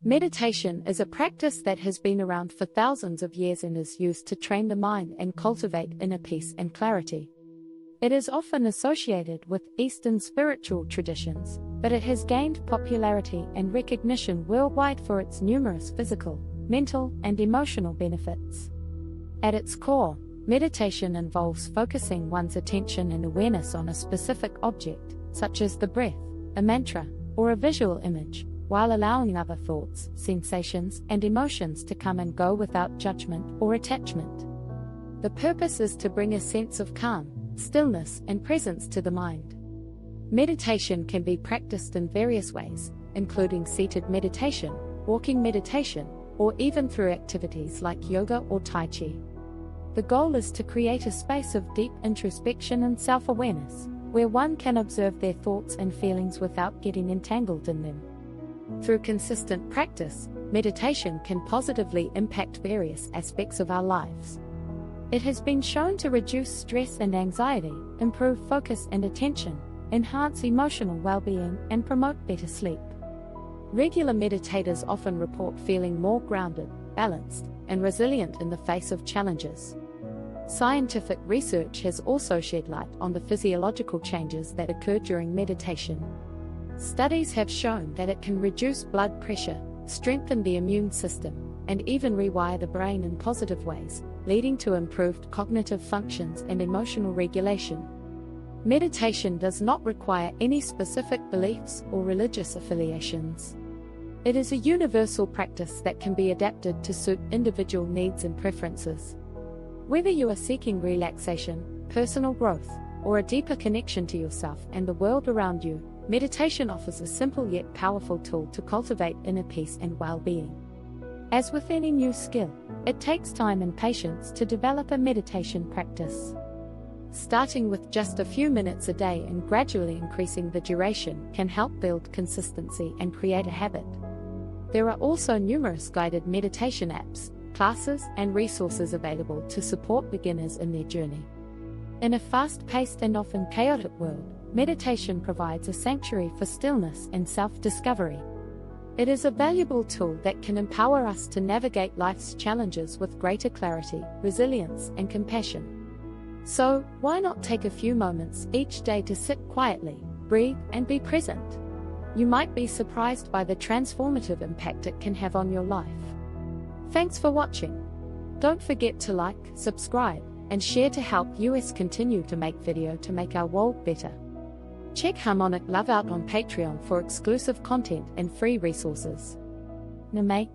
Meditation is a practice that has been around for thousands of years and is used to train the mind and cultivate inner peace and clarity. It is often associated with Eastern spiritual traditions, but it has gained popularity and recognition worldwide for its numerous physical, mental, and emotional benefits. At its core, meditation involves focusing one's attention and awareness on a specific object, such as the breath, a mantra, or a visual image, while allowing other thoughts, sensations, and emotions to come and go without judgment or attachment. The purpose is to bring a sense of calm, stillness, and presence to the mind. Meditation can be practiced in various ways, including seated meditation, walking meditation, or even through activities like yoga or Tai Chi. The goal is to create a space of deep introspection and self-awareness, where one can observe their thoughts and feelings without getting entangled in them. Through consistent practice, meditation can positively impact various aspects of our lives. It has been shown to reduce stress and anxiety, improve focus and attention, enhance emotional well-being, and promote better sleep. Regular meditators often report feeling more grounded, balanced, and resilient in the face of challenges. Scientific research has also shed light on the physiological changes that occur during meditation. Studies have shown that it can reduce blood pressure, strengthen the immune system, and even rewire the brain in positive ways, leading to improved cognitive functions and emotional regulation. Meditation does not require any specific beliefs or religious affiliations. It is a universal practice that can be adapted to suit individual needs and preferences. Whether you are seeking relaxation, personal growth, or a deeper connection to yourself and the world around you, meditation offers a simple yet powerful tool to cultivate inner peace and well-being. As with any new skill, it takes time and patience to develop a meditation practice. Starting with just a few minutes a day and gradually increasing the duration can help build consistency and create a habit. There are also numerous guided meditation apps, classes, and resources available to support beginners in their journey. In a fast-paced and often chaotic world, meditation provides a sanctuary for stillness and self-discovery. It is a valuable tool that can empower us to navigate life's challenges with greater clarity, resilience, and compassion. So, why not take a few moments each day to sit quietly, breathe, and be present? You might be surprised by the transformative impact it can have on your life. Thanks for watching. Don't forget to like, subscribe, and share to help us continue to make video to make our world better. Check Harmonic Love out on Patreon for exclusive content and free resources. Namate.